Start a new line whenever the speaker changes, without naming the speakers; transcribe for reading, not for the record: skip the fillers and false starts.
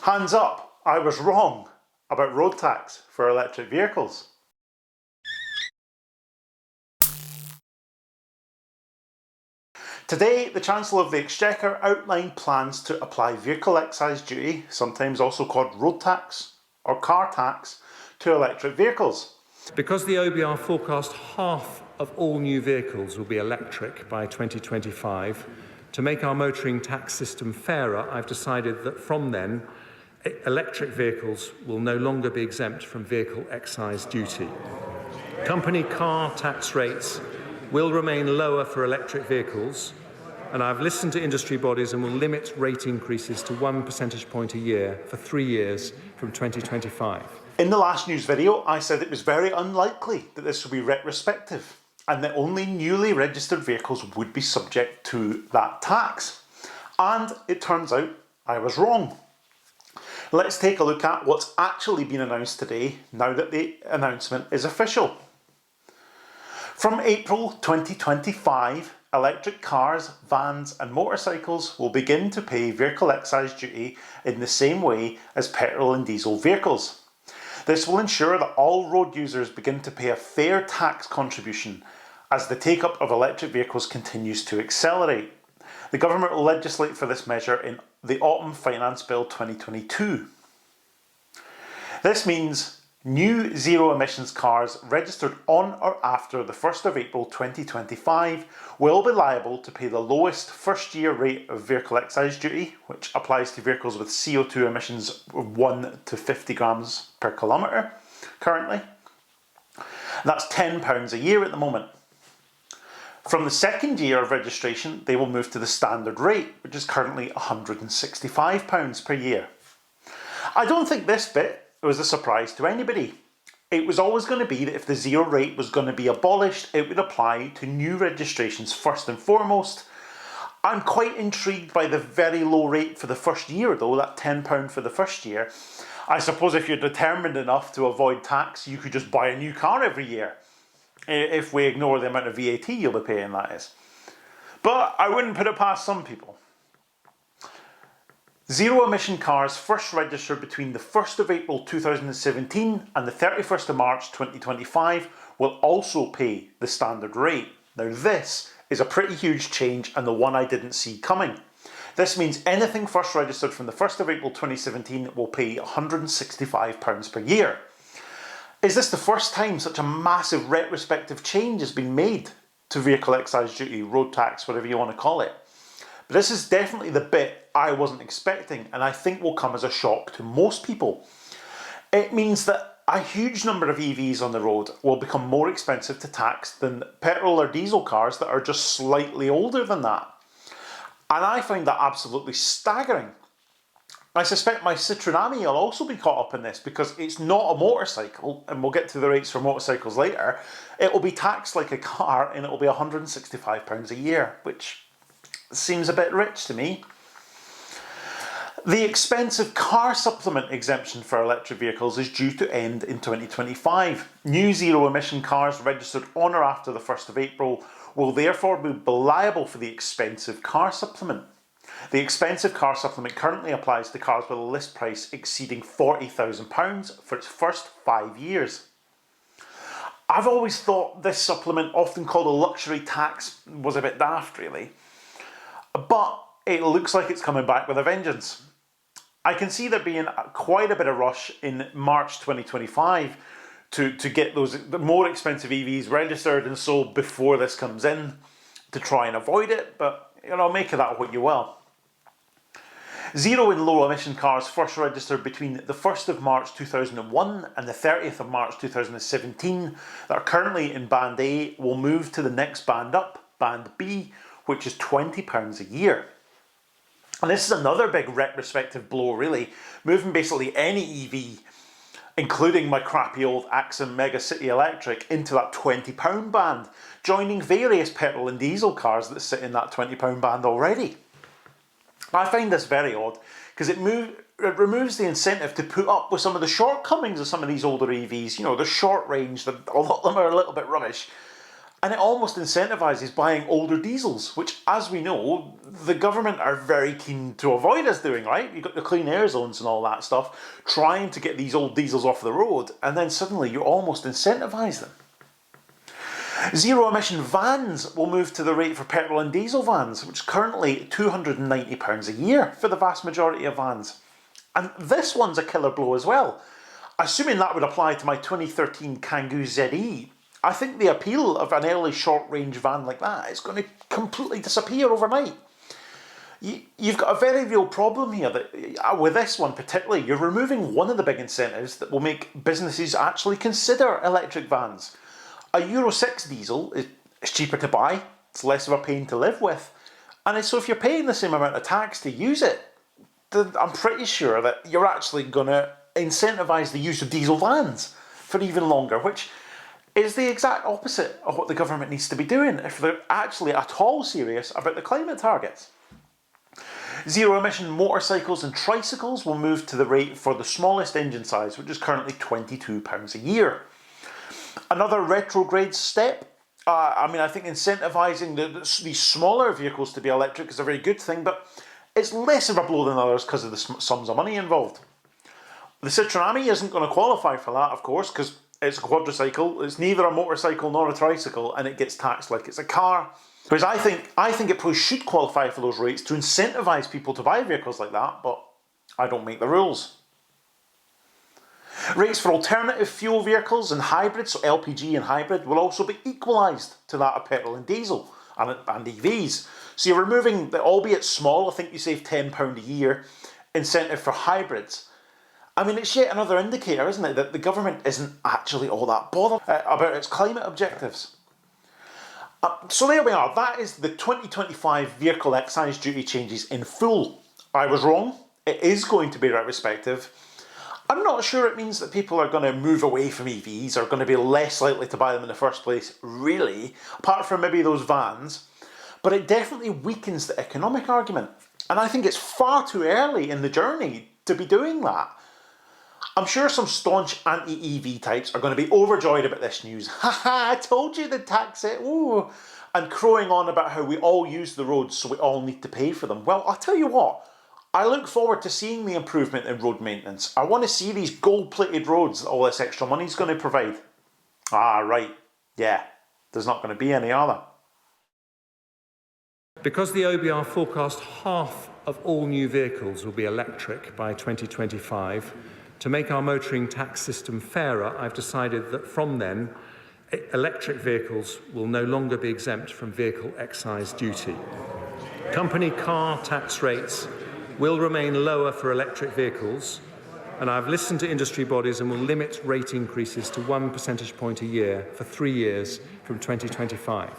Hands up, I was wrong about road tax for electric vehicles. Today, the Chancellor of the Exchequer outlined plans to apply vehicle excise duty, sometimes also called road tax or car tax, to electric vehicles.
Because the OBR forecast half of all new vehicles will be electric by 2025, to make our motoring tax system fairer, I've decided that from then, electric vehicles will no longer be exempt from vehicle excise duty. Company car tax rates will remain lower for electric vehicles, and I've listened to industry bodies and will limit rate increases to 1 percentage point a year for 3 years from 2025.
In the last news video, I said it was very unlikely that this would be retrospective and that only newly registered vehicles would be subject to that tax. And it turns out I was wrong. Let's take a look at what's actually been announced today now that the announcement is official. From April 2025, electric cars, vans and motorcycles will begin to pay vehicle excise duty in the same way as petrol and diesel vehicles. This will ensure that all road users begin to pay a fair tax contribution as the take-up of electric vehicles continues to accelerate. The government will legislate for this measure in the Autumn Finance Bill 2022. This means new zero-emissions cars registered on or after the 1st of April 2025 will be liable to pay the lowest first-year rate of vehicle excise duty, which applies to vehicles with CO2 emissions of 1 to 50 grams per kilometre currently. That's £10 a year at the moment. From the second year of registration, they will move to the standard rate, which is currently £165 per year. I don't think this bit was a surprise to anybody. It was always going to be that if the zero rate was going to be abolished, it would apply to new registrations first and foremost. I'm quite intrigued by the very low rate for the first year though, that £10 for the first year. I suppose if you're determined enough to avoid tax, you could just buy a new car every year. If we ignore the amount of VAT you'll be paying, that is. But I wouldn't put it past some people. Zero-emission cars first registered between the 1st of April 2017 and the 31st of March 2025 will also pay the standard rate. Now this is a pretty huge change and the one I didn't see coming. This means anything first registered from the 1st of April 2017 will pay £165 per year. Is this the first time such a massive retrospective change has been made to vehicle excise duty, road tax, whatever you want to call it? But this is definitely the bit I wasn't expecting and I think will come as a shock to most people. It means that a huge number of EVs on the road will become more expensive to tax than petrol or diesel cars that are just slightly older than that. And I find that absolutely staggering. I suspect my Citroën will also be caught up in this because it's not a motorcycle, and we'll get to the rates for motorcycles later. It will be taxed like a car and it will be £165 a year, which seems a bit rich to me. The expensive car supplement exemption for electric vehicles is due to end in 2025. New zero-emission cars registered on or after the 1st of April will therefore be liable for the expensive car supplement. The expensive car supplement currently applies to cars with a list price exceeding £40,000 for its first 5 years. I've always thought this supplement, often called a luxury tax, was a bit daft really. But it looks like it's coming back with a vengeance. I can see there being quite a bit of rush in March 2025 to get those more expensive EVs registered and sold before this comes in to try and avoid it, but you know, make of that what you will. Zero and low emission cars first registered between the 1st of March 2001 and the 30th of March 2017 that are currently in Band A will move to the next band up, Band B, which is £20 a year. And this is another big retrospective blow really, moving basically any EV, including my crappy old Axon Mega City Electric, into that £20 band, joining various petrol and diesel cars that sit in that £20 band already. I find this very odd because it removes the incentive to put up with some of the shortcomings of some of these older EVs. You know, the short range, a lot of them are a little bit rubbish. And it almost incentivises buying older diesels, which, as we know, the government are very keen to avoid us doing, right? You've got the clean air zones and all that stuff, trying to get these old diesels off the road, and then suddenly you almost incentivise them. Zero emission vans will move to the rate for petrol and diesel vans, which is currently £290 a year for the vast majority of vans. And this one's a killer blow as well. Assuming that would apply to my 2013 Kangoo ZE, I think the appeal of an early short-range van like that is going to completely disappear overnight. You've got a very real problem here that, with this one particularly, you're removing one of the big incentives that will make businesses actually consider electric vans. A Euro 6 diesel is cheaper to buy, it's less of a pain to live with, and so if you're paying the same amount of tax to use it, then I'm pretty sure that you're actually going to incentivise the use of diesel vans for even longer, which is the exact opposite of what the government needs to be doing if they're actually at all serious about the climate targets. Zero emission motorcycles and tricycles will move to the rate for the smallest engine size, which is currently £22 a year. Another retrograde step. I think incentivising these smaller vehicles to be electric is a very good thing, but it's less of a blow than others because of the sums of money involved. The Citroën Ami isn't going to qualify for that, of course, because it's a quadricycle. It's neither a motorcycle nor a tricycle, and it gets taxed like it's a car. Whereas I think it probably should qualify for those rates to incentivise people to buy vehicles like that, but I don't make the rules. Rates for alternative fuel vehicles and hybrids, so LPG and hybrid, will also be equalised to that of petrol and diesel and EVs. So you're removing the, albeit small, I think you save £10 a year, incentive for hybrids. I mean, it's yet another indicator, isn't it, that the government isn't actually all that bothered about its climate objectives. So there we are, that is the 2025 vehicle excise duty changes in full. I was wrong, it is going to be retrospective. I'm not sure it means that people are going to move away from EVs, or going to be less likely to buy them in the first place, really, apart from maybe those vans, but it definitely weakens the economic argument. And I think it's far too early in the journey to be doing that. I'm sure some staunch anti-EV types are going to be overjoyed about this news. Haha, I told you they'd tax it, ooh, and crowing on about how we all use the roads so we all need to pay for them. Well, I'll tell you what, I look forward to seeing the improvement in road maintenance. I want to see these gold-plated roads that all this extra money is going to provide. Ah, right, yeah, there's not going to be any, are there?
Because the OBR forecast half of all new vehicles will be electric by 2025, to make our motoring tax system fairer, I've decided that from then, electric vehicles will no longer be exempt from vehicle excise duty. Company car tax rates will remain lower for electric vehicles, and I've listened to industry bodies and will limit rate increases to 1 percentage point a year for 3 years from 2025.